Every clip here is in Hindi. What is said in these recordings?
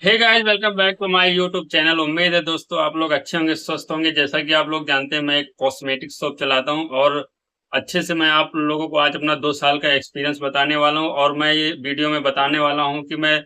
Hey guys, welcome back to my YouTube channel. उम्मीद है दोस्तों आप लोग अच्छे होंगे, स्वस्थ होंगे। जैसा कि आप लोग जानते हैं, मैं एक कॉस्मेटिक शॉप चलाता हूं और अच्छे से मैं आप लोगों को आज अपना 2 साल का एक्सपीरियंस बताने वाला हूं। और मैं ये वीडियो में बताने वाला हूं कि मैं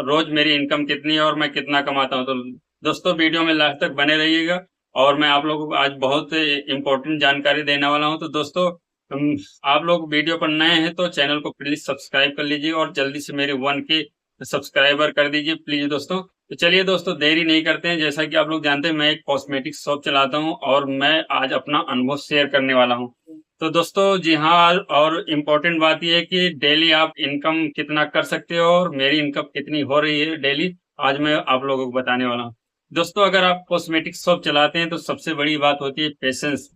रोज मेरी इनकम कितनी है और मैं कितना कमाता हूं। तो दोस्तों वीडियो में लास्ट तक बने रहिएगा और मैं आप लोगों को आज बहुत इंपॉर्टेंट जानकारी देने वाला हूं। तो दोस्तों हम- आप लोग वीडियो पर नए हैं तो चैनल को प्लीज सब्सक्राइब कर लीजिए और जल्दी से मेरे 1K सब्सक्राइबर कर दीजिए प्लीज दोस्तों। तो चलिए दोस्तों, देरी नहीं करते हैं। जैसा कि आप लोग जानते हैं, मैं एक कॉस्मेटिक शॉप चलाता हूं और मैं आज अपना अनुभव शेयर करने वाला हूं। तो दोस्तों जी हाँ, और इम्पोर्टेंट बात यह है कि डेली आप इनकम कितना कर सकते हो और मेरी इनकम कितनी हो रही है डेली, आज मैं आप लोगों को बताने वाला हूँ। दोस्तों अगर आप कॉस्मेटिक शॉप चलाते हैं तो सबसे बड़ी बात होती है पेशेंस।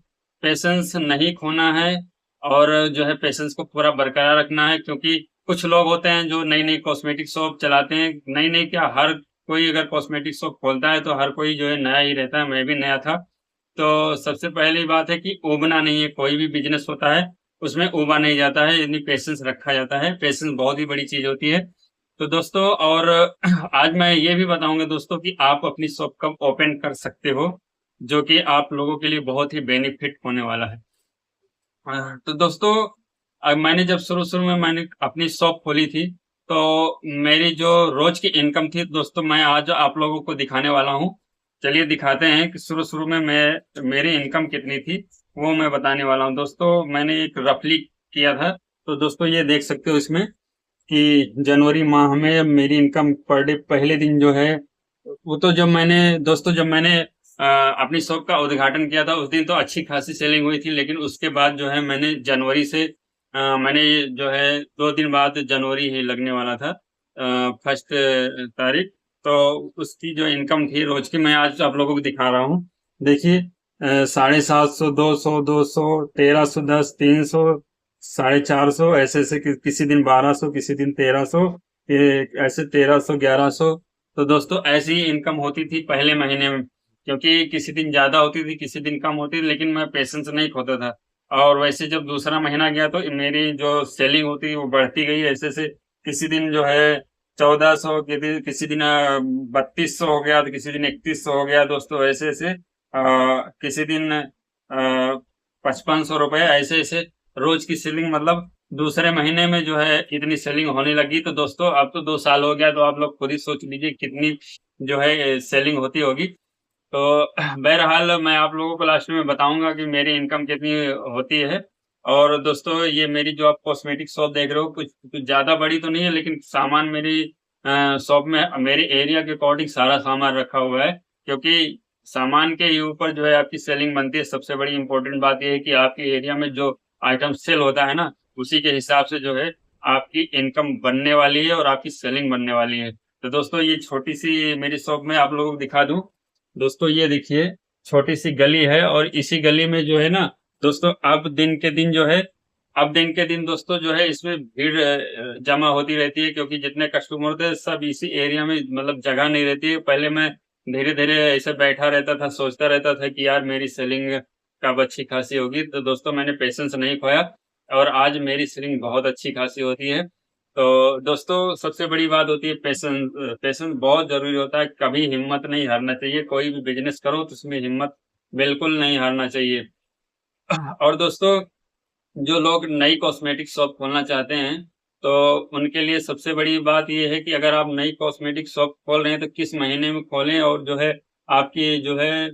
पेशेंस नहीं खोना है और जो है पेशेंस को पूरा बरकरार रखना है, क्योंकि कुछ लोग होते हैं जो नई नई कॉस्मेटिक शॉप चलाते हैं। नई नई क्या, हर कोई अगर कॉस्मेटिक शॉप खोलता है तो हर कोई जो है नया ही रहता है। मैं भी नया था। तो सबसे पहली बात है कि ऊबना नहीं है। कोई भी बिजनेस होता है उसमें ऊबा नहीं जाता है, यानी पेशेंस रखा जाता है। पेशेंस बहुत ही बड़ी चीज होती है। तो दोस्तों और आज मैं ये भी बताऊंगा दोस्तों कि आप अपनी शॉप कब ओपन कर सकते हो, जो कि आप लोगों के लिए बहुत ही बेनिफिट होने वाला है। तो दोस्तों मैंने जब शुरू शुरू में मैंने अपनी शॉप खोली थी, तो मेरी जो रोज की इनकम थी दोस्तों, मैं आज आप लोगों को दिखाने वाला हूँ। चलिए दिखाते हैं कि शुरू शुरू में मैं मेरी इनकम कितनी थी, वो मैं बताने वाला हूँ। दोस्तों मैंने एक रफली किया था। तो दोस्तों ये देख सकते हो इसमें कि जनवरी माह में मेरी इनकम पर डे पहले दिन जो है, वो तो जब मैंने दोस्तों जब मैंने अपनी शॉप का उद्घाटन किया था उस दिन तो अच्छी खासी सेलिंग हुई थी। लेकिन उसके बाद जो है मैंने जनवरी से मैंने ये जो है 2 दिन बाद जनवरी ही लगने वाला था, फर्स्ट तारीख। तो उसकी जो इनकम थी रोज की, मैं आज आप लोगों को दिखा रहा हूँ। देखिए 750, 200, 200, 1310, 300, 450, ऐसे ऐसे किसी दिन 1200, किसी दिन 1300, ऐसे 1300, 1100। तो दोस्तों ऐसी ही इनकम होती थी पहले महीने में, क्योंकि किसी दिन ज्यादा होती थी किसी दिन कम होती थी, लेकिन मैं पेशेंस नहीं खोता था। और वैसे जब दूसरा महीना गया तो मेरी जो सेलिंग होती वो बढ़ती गई, ऐसे ऐसे किसी दिन जो है 1400, किसी दिन 3200 हो गया, तो किसी दिन 3100 हो गया दोस्तों। ऐसे ऐसे किसी दिन 5500 रुपए, ऐसे ऐसे रोज की सेलिंग, मतलब दूसरे महीने में जो है इतनी सेलिंग होने लगी। तो दोस्तों अब तो 2 साल हो गया, तो आप लोग खुद ही सोच लीजिए कितनी जो है सेलिंग होती होगी। तो बहरहाल मैं आप लोगों को लास्ट में बताऊंगा कि मेरी इनकम कितनी होती है। और दोस्तों ये मेरी जो आप कॉस्मेटिक शॉप देख रहे हो, कुछ कुछ ज्यादा बड़ी तो नहीं है, लेकिन सामान मेरी शॉप में मेरे एरिया के अकॉर्डिंग सारा सामान रखा हुआ है, क्योंकि सामान के ही ऊपर जो है आपकी सेलिंग बनती है। सबसे बड़ी इंपॉर्टेंट बात यह है कि आपके एरिया में जो आइटम सेल होता है ना, उसी के हिसाब से जो है आपकी इनकम बनने वाली है और आपकी सेलिंग बनने वाली है। तो दोस्तों ये छोटी सी मेरी शॉप में आप लोगों को दिखा दूं। दोस्तों ये देखिए छोटी सी गली है और इसी गली में जो है ना दोस्तों, अब दिन के दिन दोस्तों जो है इसमें भीड़ जमा होती रहती है, क्योंकि जितने कस्टमर होते हैं सब इसी एरिया में, मतलब जगह नहीं रहती है। पहले मैं धीरे धीरे ऐसे बैठा रहता था, सोचता रहता था कि यार मेरी सेलिंग कब अच्छी खासी होगी। तो दोस्तों मैंने पेशेंस नहीं खोया और आज मेरी सेलिंग बहुत अच्छी खासी होती है। तो दोस्तों सबसे बड़ी बात होती है पेशेंस। पेशेंस बहुत जरूरी होता है। कभी हिम्मत नहीं हारना चाहिए। कोई भी बिजनेस करो तो उसमें हिम्मत बिल्कुल नहीं हारना चाहिए। और दोस्तों जो लोग नई कॉस्मेटिक शॉप खोलना चाहते हैं, तो उनके लिए सबसे बड़ी बात यह है कि अगर आप नई कॉस्मेटिक शॉप खोल रहे हैं तो किस महीने में खोलें और जो है आपकी जो है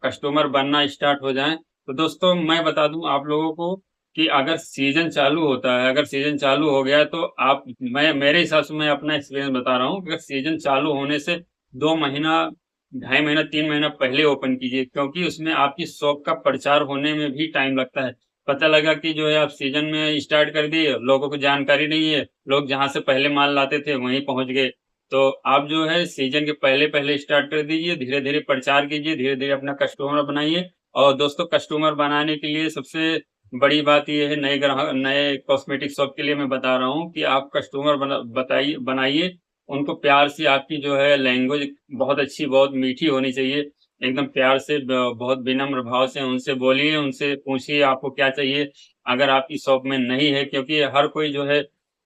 कस्टमर बनना स्टार्ट हो जाए। तो दोस्तों मैं बता दूं आप लोगों को कि अगर सीजन चालू होता है, अगर सीजन चालू हो गया तो आप, मैं मेरे हिसाब से मैं अपना एक्सपीरियंस बता रहा हूँ, अगर सीजन चालू होने से 2 महीना, 2.5 महीना, 3 महीना पहले ओपन कीजिए, क्योंकि उसमें आपकी शॉप का प्रचार होने में भी टाइम लगता है। पता लगा कि जो है आप सीजन में स्टार्ट कर दिए, लोगों को जानकारी नहीं है, लोग जहां से पहले माल लाते थे वहीं पहुंच गए। तो आप जो है सीजन के पहले पहले स्टार्ट कर दीजिए, धीरे धीरे प्रचार कीजिए, धीरे धीरे अपना कस्टमर बनाइए। और दोस्तों कस्टमर बनाने के लिए सबसे बड़ी बात यह है, नए ग्राहक, नए कॉस्मेटिक शॉप के लिए मैं बता रहा हूँ कि आप कस्टमर बताइए, बनाइए उनको प्यार से। आपकी जो है लैंग्वेज बहुत अच्छी, बहुत मीठी होनी चाहिए। एकदम प्यार से, बहुत विनम्र भाव से उनसे बोलिए, उनसे पूछिए आपको क्या चाहिए। अगर आपकी शॉप में नहीं है, क्योंकि हर कोई जो है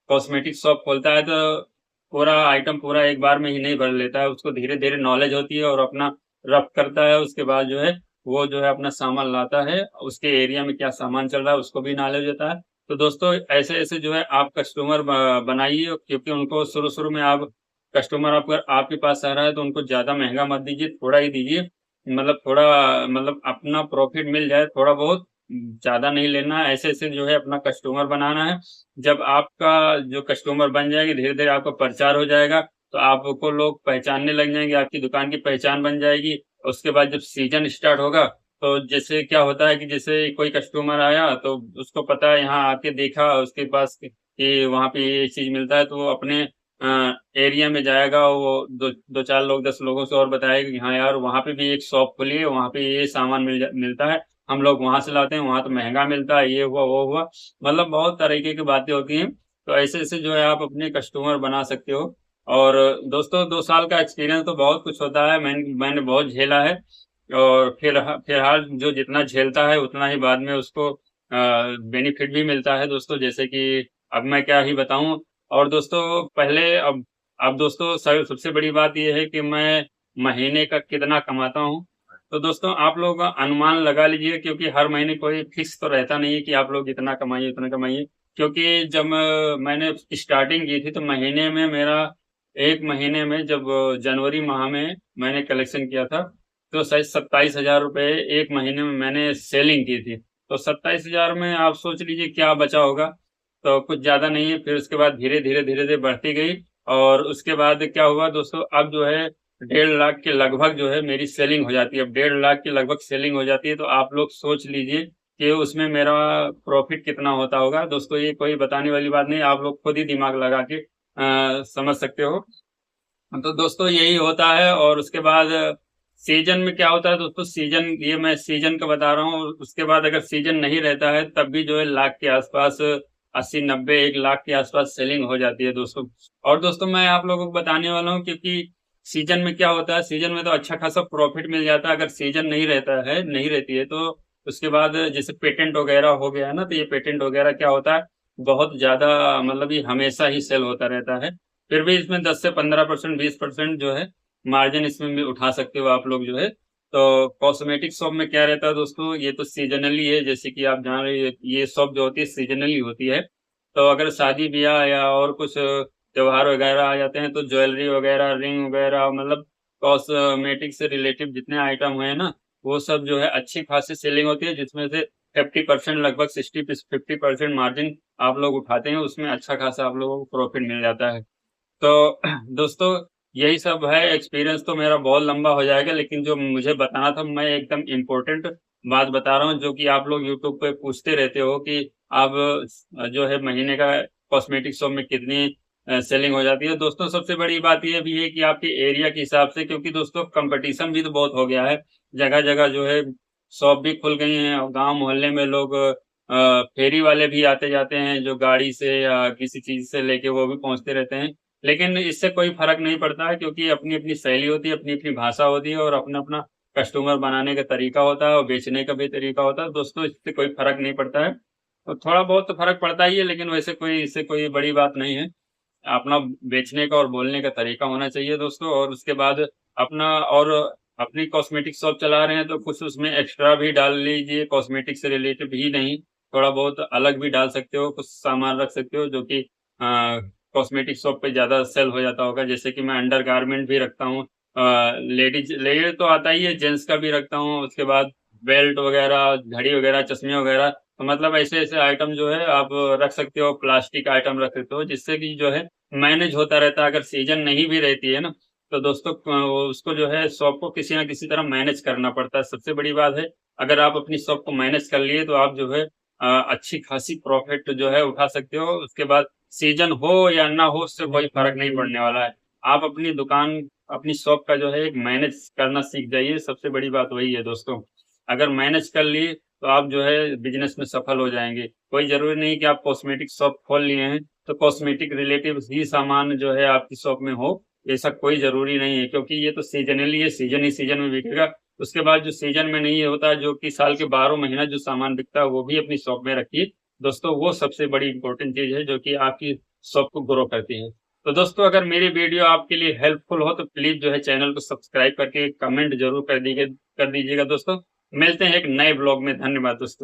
कॉस्मेटिक शॉप खोलता है तो पूरा आइटम पूरा एक बार में ही नहीं भर लेता है, उसको धीरे-धीरे नॉलेज होती है और अपना रफ करता है, उसके बाद जो है वो जो है अपना सामान लाता है, उसके एरिया में क्या सामान चल रहा है उसको भी नॉलेज होता है। तो दोस्तों ऐसे-ऐसे जो है आप कस्टमर बनाइए, क्योंकि उनको शुरू-शुरू में आप कस्टमर अगर आपके पास आ रहा है तो उनको ज़्यादा महँगा मत दीजिए, थोड़ा ही दीजिए। मतलब थोड़ा मतलब अपना प्रॉफ़िट मिल जाए थोड़ा बहुत, ज़्यादा नहीं लेना है, ऐसे-ऐसे जो है अपना कस्टमर बनाना है। जब आपका जो कस्टमर बन जाएँगे, धीरे-धीरे आपका प्रचार हो जाएगा, तो आपको लोग पहचानने लग जाएँगे, आपकी दुकान की पहचान बन जाएगी। उसके बाद जब सीज़न स्टार्ट होगा, तो जैसे क्या होता है कि जैसे कोई कस्टमर आया, तो उसको पता है यहाँ आके देखा उसके पास कि वहाँ पे ये चीज़ मिलता है, तो वो अपने एरिया में जाएगा, वो 2-4 लोग 10 लोगों से और बताएगा कि हाँ यार, वहाँ पे भी एक शॉप खुली है, वहाँ पे ये सामान मिलता है, हम लोग वहाँ से लाते हैं, वहाँ तो महँगा मिलता है, ये हुआ, वो हुआ। मतलब बहुत तरीके की बातें होती हैं। तो ऐसे-ऐसे जो है आप अपने कस्टमर बना सकते हो। और दोस्तों 2 साल का एक्सपीरियंस तो बहुत कुछ होता है, मैंने बहुत झेला है। और फिलहाल जो जितना झेलता है उतना ही बाद में उसको बेनिफिट भी मिलता है दोस्तों, जैसे कि अब मैं क्या ही बताऊँ। और दोस्तों पहले अब दोस्तों सबसे बड़ी बात ये है कि मैं महीने का कितना कमाता हूँ। तो दोस्तों आप लोग अनुमान लगा लीजिए, क्योंकि हर महीने कोई फिक्स तो रहता नहीं है कि आप लोग इतना कमाइए, उतना कमाइए। क्योंकि जब मैंने स्टार्टिंग की थी तो महीने में मेरा 1 महीने में जब जनवरी माह में मैंने कलेक्शन किया था, तो शायद 27,000 रुपए 1 महीने में मैंने सेलिंग की थी। तो 27,000 में आप सोच लीजिए क्या बचा होगा। तो कुछ ज़्यादा नहीं है, फिर उसके बाद धीरे-धीरे बढ़ती गई। और उसके बाद क्या हुआ दोस्तों, अब जो है 1.5 लाख के लगभग जो है मेरी सेलिंग हो जाती है। अब 1.5 लाख के लगभग सेलिंग हो जाती है, तो आप लोग सोच लीजिए कि उसमें मेरा प्रॉफ़िट कितना होता होगा। दोस्तों ये कोई बताने वाली बात नहीं है, आप लोग खुद ही दिमाग लगा के समझ सकते हो। तो दोस्तों यही होता है। और उसके बाद सीज़न में क्या होता है दोस्तों, सीज़न ये मैं सीज़न का बता रहा हूँ। उसके बाद अगर सीज़न नहीं रहता है तब भी जो है लाख के आस-पास 80-90 1 लाख के आस-पास सेलिंग हो जाती है दोस्तों। और दोस्तों मैं आप लोगों को बताने वाला हूँ, क्योंकि सीज़न में क्या होता है, सीज़न में तो अच्छा खासा प्रॉफ़िट मिल जाता है। अगर सीज़न नहीं रहती है तो उसके बाद जैसे पेटेंट वग़ैरह हो गया है ना, तो ये पेटेंट वग़ैरह क्या होता है, बहुत ज़्यादा मतलब ये हमेशा ही सेल होता रहता है। फिर भी इसमें 10 से 15% 20% जो है मार्जिन इसमें भी उठा सकते हो आप लोग जो है। तो कॉस्मेटिक शॉप में क्या रहता है दोस्तों, ये तो सीज़नली है, जैसे कि आप जान रहे हैं ये शॉप जो होती है सीज़नली होती है। तो अगर शादी-ब्याह या और कुछ त्योहार वगैरह आ जाते हैं तो ज्वेलरी वगैरह, रिंग वगैरह, मतलब कॉस्मेटिक से रिलेटेड जितने आइटम हैं ना, वो सब जो है अच्छी खासी सेलिंग होती है, जिसमें से 50% लगभग 60 पिस 50% मार्जिन आप लोग उठाते हैं, उसमें अच्छा खासा आप लोगों को प्रॉफ़िट मिल जाता है। तो दोस्तों यही सब है। एक्सपीरियंस तो मेरा बहुत लंबा हो जाएगा, लेकिन जो मुझे बताना था मैं एकदम इम्पोर्टेंट बात बता रहा हूँ, जो कि आप लोग यूट्यूब पे पूछते रहते हो कि आप जो है महीने का कॉस्मेटिक शॉप में कितनी सेलिंग हो जाती है। दोस्तों सबसे बड़ी बात ये भी है कि आपके एरिया के हिसाब से, क्योंकि दोस्तों कंपटीशन भी तो बहुत हो गया है। जगह-जगह जो है शॉप भी खुल गई हैं और गाँव मोहल्ले में लोग फेरी वाले भी आते-जाते हैं, जो गाड़ी से या किसी चीज़ से लेके वो भी पहुँचते रहते हैं। लेकिन इससे कोई फ़र्क नहीं पड़ता है, क्योंकि अपनी-अपनी शैली होती है, अपनी-अपनी भाषा होती है और अपना-अपना कस्टमर बनाने का तरीका होता है और बेचने का भी तरीका होता है। दोस्तों इससे कोई फ़र्क नहीं पड़ता है। तो थोड़ा बहुत तो फ़र्क पड़ता ही है, लेकिन वैसे कोई इससे कोई बड़ी बात नहीं है। अपना बेचने का और बोलने का तरीका होना चाहिए दोस्तों। और उसके बाद अपना और अपनी कॉस्मेटिक शॉप चला रहे हैं तो कुछ उसमें एक्स्ट्रा भी डाल लीजिए, कॉस्मेटिक से रिलेटेड ही नहीं, थोड़ा बहुत अलग भी डाल सकते हो, कुछ सामान रख सकते हो जो कि कॉस्मेटिक शॉप पे ज़्यादा सेल हो जाता होगा। जैसे कि मैं अंडरगारमेंट भी रखता हूँ, लेडीज़ तो आता ही है, जेंट्स का भी रखता हूँ, उसके बाद बेल्ट वगैरह, घड़ी वगैरह, चश्मे वगैरह। तो मतलब ऐसे-ऐसे आइटम जो है आप रख सकते हो, प्लास्टिक आइटम रख सकते हो, जिससे कि जो है मैनेज होता रहता है। अगर सीज़न नहीं भी रहती है ना, तो दोस्तों उसको जो है शॉप को किसी न किसी तरह मैनेज करना पड़ता है। सबसे बड़ी बात है, अगर आप अपनी शॉप को मैनेज कर लिए तो आप जो है अच्छी खासी प्रॉफ़िट जो है उठा सकते हो। उसके बाद सीज़न हो या ना हो, उससे कोई फ़र्क नहीं पड़ने वाला है। आप अपनी दुकान, अपनी शॉप का जो है एक मैनेज करना सीख जाइए, सबसे बड़ी बात वही है दोस्तों। अगर मैनेज कर लिए तो आप जो है बिज़नेस में सफल हो जाएँगे। कोई ज़रूरी नहीं कि आप कॉस्मेटिक शॉप खोल लिए हैं, तो कॉस्मेटिक रिलेटिव ही सामान जो है आपकी शॉप में हो, ऐसा कोई ज़रूरी नहीं है, क्योंकि ये तो सीज़नली है, सीज़न ही सीज़न में बिकेगा। उसके बाद जो सीज़न में नहीं होता, जो कि साल के 12 महीना जो सामान बिकता है, वो भी अपनी शॉप में रखिए। दोस्तों वो सबसे बड़ी इम्पोर्टेंट चीज़ है, जो कि आपकी शॉप को ग्रो करती है। तो दोस्तों अगर मेरी वीडियो आपके लिए हेल्पफुल हो तो प्लीज़ जो है चैनल को सब्सक्राइब करके कमेंट ज़रूर कर दीजिएगा दोस्तों। मिलते हैं एक नए ब्लॉग में। धन्यवाद दोस्तों।